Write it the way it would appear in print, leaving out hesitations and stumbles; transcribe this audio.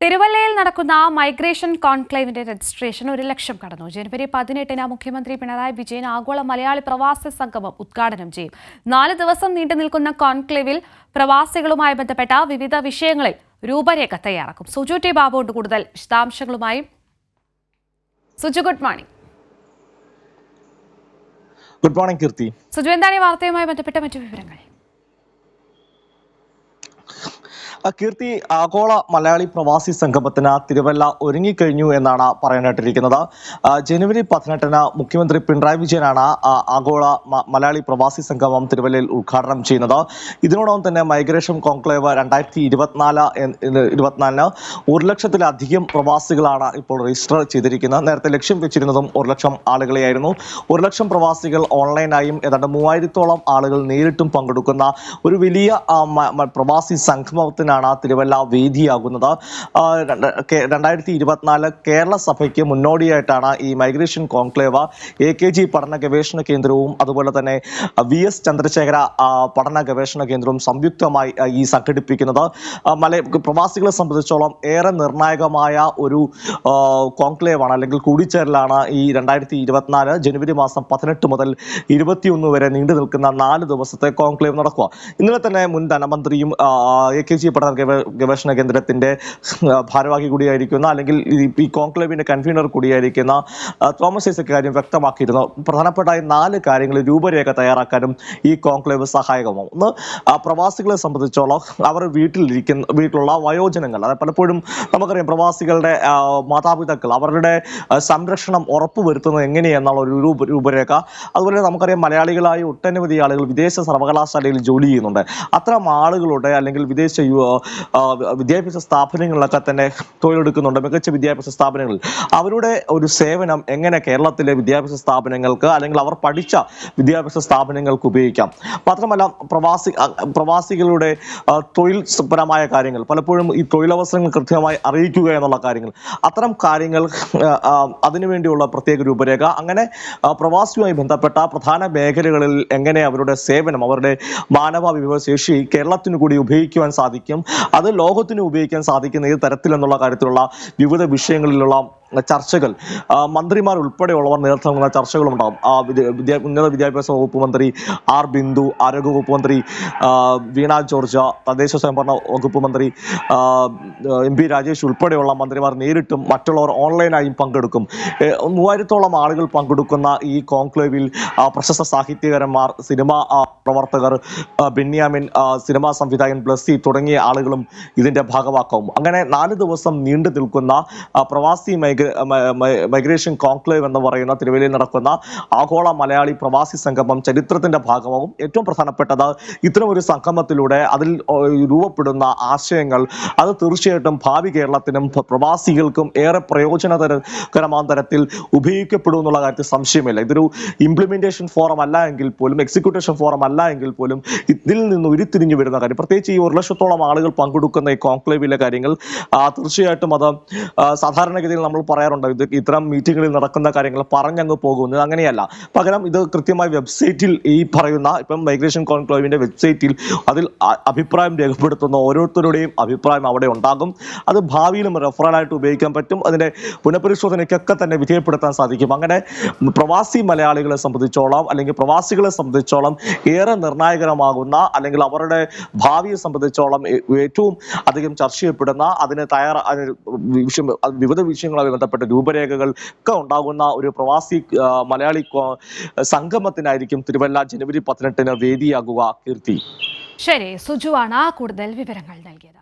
തിരുവല്ലയിൽ നടക്കുന്ന migration കോൺക്ലേവിന്റെ registration 1,00,000 കടന്നു. ജനുവരി 18-ന് മുഖ്യമന്ത്രി പിണറായി വിജയൻ ആഗോള മലയാളി പ്രവാസി സംഗമം ഉദ്ഘാടനം ചെയ്യും. 4 ദിവസം നീണ്ടു നിൽക്കുന്ന കോൺക്ലേവിൽ പ്രവാസികളുമായി ബന്ധപ്പെട്ട വിവിധ വിഷയങ്ങളിൽ രൂപരേഖ തയ്യാറാക്കും. സുജു ടി ബാബു ഉണ്ട് കൂടുതൽ വിശദാംശങ്ങളുമായി. Suju, good morning. Good morning കീർത്തി. സുജു, എന്താണ് ഈ വാർത്തയുമായി ബന്ധപ്പെട്ട മറ്റു വിവരങ്ങൾ? കീർത്തി, ആഗോള മലയാളി പ്രവാസി സംഗമത്തിന് തിരുവല്ല ഒരുങ്ങിക്കഴിഞ്ഞു എന്നാണ് പറയാനായിട്ടിരിക്കുന്നത്. ജനുവരി 18-ന് മുഖ്യമന്ത്രി പിണറായി വിജയനാണ് ആഗോള മലയാളി പ്രവാസി സംഗമം തിരുവല്ലയിൽ ഉദ്ഘാടനം ചെയ്യുന്നത്. ഇതിനോടൊപ്പം തന്നെ മൈഗ്രേഷൻ കോൺക്ലേവ് 2024-ന് 1,00,000-ലധികം പ്രവാസികളാണ് ഇപ്പോൾ രജിസ്റ്റർ ചെയ്തിരിക്കുന്നത്. നേരത്തെ ലക്ഷ്യം വെച്ചിരുന്നതും 1,00,000 ആളുകളെയായിരുന്നു. 1,00,000 പ്രവാസികൾ ഓൺലൈനായും ഏതാണ്ട് 3000-ഓളം ആളുകൾ നേരിട്ടും പങ്കെടുക്കുന്ന ഒരു വലിയ പ്രവാസി സംഗമത്തിനാണ് തിരുവല്ല വേദിയാകുന്നത്. 2024 കേരള സഭയ്ക്ക് മുന്നോടിയായിട്ടാണ് ഈ മൈഗ്രേഷൻ കോൺക്ലേവ് AKG പഠന ഗവേഷണ കേന്ദ്രവും അതുപോലെ തന്നെ VS ചന്ദ്രശേഖര പഠന ഗവേഷണ കേന്ദ്രവും സംയുക്തമായി ഈ സംഘടിപ്പിക്കുന്നത്. പ്രവാസികളെ സംബന്ധിച്ചോളം ഏറെ നിർണായകമായ ഒരു കോൺക്ലേവാണ് അല്ലെങ്കിൽ കൂടിച്ചേരലാണ് ഈ 2024 ജനുവരി മാസം 18 മുതൽ 21 വരെ നീണ്ടു നിൽക്കുന്ന 4 ദിവസത്തെ കോൺക്ലേവ് നടക്കുക. ഇന്നലെ തന്നെ മുൻ ധനമന്ത്രിയും AKG പഠന ഗവേഷണ കേന്ദ്രത്തിന്റെ ഭാരവാഹി കൂടിയായിരിക്കുന്ന അല്ലെങ്കിൽ ഈ കോൺക്ലേവിന്റെ കൺവീനർ കൂടിയായിരിക്കുന്ന തോമസ് ഐസക് കാര്യം വ്യക്തമാക്കിയിരുന്നു. പ്രധാനപ്പെട്ട 4 കാര്യങ്ങൾ രൂപരേഖ തയ്യാറാക്കാനും ഈ കോൺക്ലേവ് സഹായകമാവും. ഒന്ന്, പ്രവാസികളെ സംബന്ധിച്ചോളം അവർ വീട്ടിലുള്ള വയോജനങ്ങൾ, അതായത് പലപ്പോഴും നമുക്കറിയാം പ്രവാസികളുടെ മാതാപിതാക്കൾ അവരുടെ സംരക്ഷണം ഉറപ്പുവരുത്തുന്നത് എങ്ങനെയെന്നുള്ള ഒരു രൂപരേഖ. അതുപോലെ നമുക്കറിയാം മലയാളികളായ ഒട്ടനവധി ആളുകൾ വിദേശ സർവകലാശാലയിൽ ജോലി ചെയ്യുന്നുണ്ട്. അത്തരം ആളുകളുടെ അല്ലെങ്കിൽ വിദേശ വിദ്യാഭ്യാസ സ്ഥാപനങ്ങളിലൊക്കെ തന്നെ തൊഴിലെടുക്കുന്നുണ്ട്, മികച്ച വിദ്യാഭ്യാസ സ്ഥാപനങ്ങളിൽ. അവരുടെ ഒരു സേവനം എങ്ങനെ കേരളത്തിലെ വിദ്യാഭ്യാസ സ്ഥാപനങ്ങൾക്ക് അല്ലെങ്കിൽ അവർ പഠിച്ച വിദ്യാഭ്യാസ സ്ഥാപനങ്ങൾക്ക് ഉപയോഗിക്കാം. മാത്രമല്ല പ്രവാസികളുടെ തൊഴിൽ പരമായ കാര്യങ്ങൾ, പലപ്പോഴും ഈ തൊഴിലവസരങ്ങൾ കൃത്യമായി അറിയിക്കുക എന്നുള്ള കാര്യങ്ങൾ, അത്തരം കാര്യങ്ങൾ അതിനുവേണ്ടിയുള്ള പ്രത്യേക രൂപരേഖ. അങ്ങനെ പ്രവാസിയുമായി ബന്ധപ്പെട്ട പ്രധാന മേഖലകളിൽ എങ്ങനെ അവരുടെ സേവനം, അവരുടെ മാനവ വിഭവശേഷി കേരളത്തിന് കൂടി ഉപയോഗിക്കുവാൻ സാധിക്കും, അത് ലോകത്തിന് ഉപയോഗിക്കാൻ സാധിക്കുന്ന ഏത് തരത്തിലെന്നുള്ള കാര്യത്തിലുള്ള വിവിധ വിഷയങ്ങളിലുള്ള ചർച്ചകൾ മന്ത്രിമാർ ഉൾപ്പെടെയുള്ളവർ നേതൃത്വം നൽകുന്ന ചർച്ചകളുണ്ടാകും. ഉന്നത വിദ്യാഭ്യാസ വകുപ്പ് മന്ത്രി ആർ ബിന്ദു, ആരോഗ്യ വകുപ്പ് മന്ത്രി വീണ ജോർജ്, തദ്ദേശ സ്വയംഭരണ വകുപ്പ് മന്ത്രി MP രാജേഷ് ഉൾപ്പെടെയുള്ള മന്ത്രിമാർ നേരിട്ടും മറ്റുള്ളവർ ഓൺലൈനായും പങ്കെടുക്കും. 3000-ഓളം ആളുകൾ പങ്കെടുക്കുന്ന ഈ കോൺക്ലേവിൽ പ്രശസ്ത സാഹിത്യകാരന്മാർ, സിനിമാ പ്രവർത്തകർ, ബെന്യാമിൻ, സിനിമാ സംവിധായകൻ ബ്ലസ്സി തുടങ്ങിയ ആളുകളും ഇതിന്റെ ഭാഗമാക്കും. അങ്ങനെ 4 ദിവസം നീണ്ടു നിൽക്കുന്ന പ്രവാസി മൈഗ്രേഷൻ കോൺക്ലേവ് എന്ന് പറയുന്ന തിരുവല്ലയിൽ നടക്കുന്ന ആഗോള മലയാളി പ്രവാസി സംഗമം ചരിത്രത്തിന്റെ ഭാഗമാകും. ഏറ്റവും പ്രധാനപ്പെട്ടത് ഇത്തരം ഒരു സംഗമത്തിലൂടെ അതിൽ രൂപപ്പെടുന്ന ആശയങ്ങൾ അത് തീർച്ചയായിട്ടും ഭാവി കേരളത്തിനും പ്രവാസികൾക്കും ഏറെ പ്രയോജനകരമാകുന്ന തരത്തിൽ ഉപയോഗിക്കപ്പെടും എന്നുള്ള കാര്യത്തിൽ സംശയമില്ല. ഇതൊരു ഇംപ്ലിമെന്റേഷൻ ഫോറം അല്ല എങ്കിൽ പോലും, എക്സിക്യൂട്ടേഷൻ ഫോറം അല്ല എങ്കിൽ പോലും ഇതിൽ നിന്ന് ഉരുത്തിരിഞ്ഞു വരുന്ന കാര്യം, പ്രത്യേകിച്ച് ഈ 1,00,000-ഓളം ആളുകൾ പങ്കെടുക്കുന്ന ഈ കോൺക്ലേവിലെ കാര്യങ്ങൾ തീർച്ചയായിട്ടും അത് സാധാരണഗതിയിൽ നമ്മൾ പറയാറുണ്ട് ഇത്തരം മീറ്റിങ്ങുകളിൽ നടക്കുന്ന കാര്യങ്ങൾ പറഞ്ഞങ്ങ് പോകുന്നത്. അങ്ങനെയല്ല. പകരം ഇത് കൃത്യമായി വെബ്സൈറ്റിൽ ഈ പറയുന്ന ഇപ്പം മൈഗ്രേഷൻ കോൺക്ലേവിന്റെ വെബ്സൈറ്റിൽ അതിൽ അഭിപ്രായം രേഖപ്പെടുത്തുന്ന ഓരോരുത്തരുടെയും അഭിപ്രായം അവിടെ ഉണ്ടാകും. അത് ഭാവിയിലും റെഫറലായിട്ട് ഉപയോഗിക്കാൻ പറ്റും. അതിന്റെ പുനഃപരിശോധനയ്ക്കൊക്കെ തന്നെ വിധേയപ്പെടുത്താൻ സാധിക്കും. അങ്ങനെ പ്രവാസി മലയാളികളെ സംബന്ധിച്ചോളം അല്ലെങ്കിൽ പ്രവാസികളെ സംബന്ധിച്ചോളം ഏറെ നിർണായകരമാകുന്ന അല്ലെങ്കിൽ അവരുടെ ഭാവിയെ സംബന്ധിച്ചോളം ഏറ്റവും അധികം ചർച്ച ചെയ്യപ്പെടുന്ന വിവിധ വിഷയങ്ങളുമായി ബന്ധപ്പെട്ട രൂപരേഖകൾ ഒക്കെ ഉണ്ടാകുന്ന ഒരു പ്രവാസി മലയാളി സംഗമത്തിനായിരിക്കും തിരുവല്ല ജനുവരി 18-ന് വേദിയാകുക. കീർത്തി. ശരി, സുജുവാണ് കൂടുതൽ വിവരങ്ങൾ നൽകിയത്.